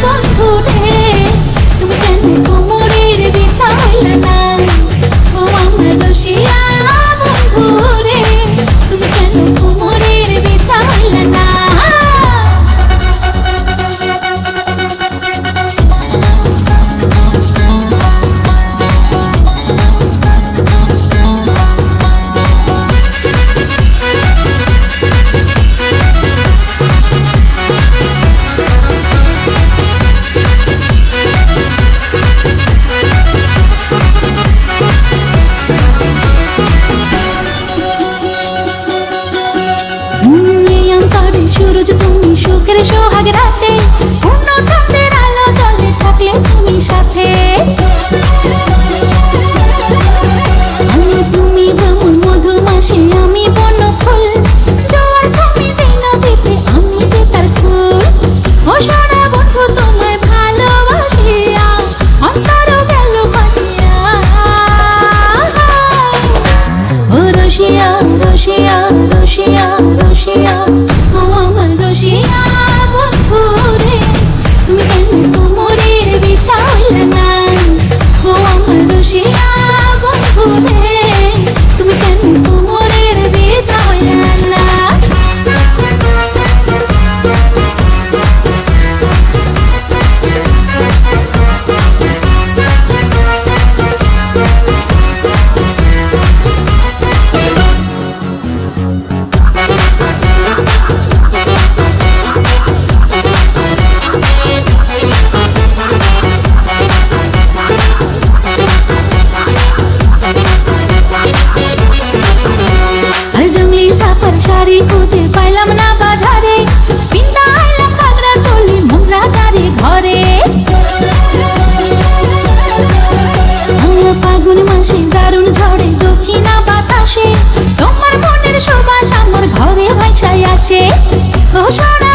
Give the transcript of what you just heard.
বন্ধু রে, তুমি কেন কোমরের বিছা হইলা না? ও আমার রসিয়া বন্ধু রে, তুমি কেন কোমরের বিছা হইলা না? সূরজ তুমি সুখের সোহাগ রাতে, পূর্ণ চাঁদের আলো জলে থাকলে তুমি সাথে। তুমি যেমন মধুমাছি আমি বন ফুল, জোয়ার তুমি যে নদীতে আমি যে তার ফুল। ও সোনা বন্ধু তোমায় ভালোবাসিয়া অন্তর গেল ভাসিয়া। ও রসিয়া রসিয়া রসিয়া রসিয়া, ও আমার রসিয়া বন্ধু রে, তুমি কেন কোমরের বিছা হইলা না? ও আমার রসিয়া বন্ধু রে, তুমি কেন কোমরের বিছা হইলা না? শাড়ি খুঁজে পাইলাম না বাজারে, পিন্তা আইলাম ঘাগরা চলি মোংরা চারি ঘরে। ফাগুন মাসে দারুণ ঝড়ে দক্ষিণা বাতাসে, তোমার মনের সুবাস আমার ঘরে ভাইসাই আসে। ও সোনা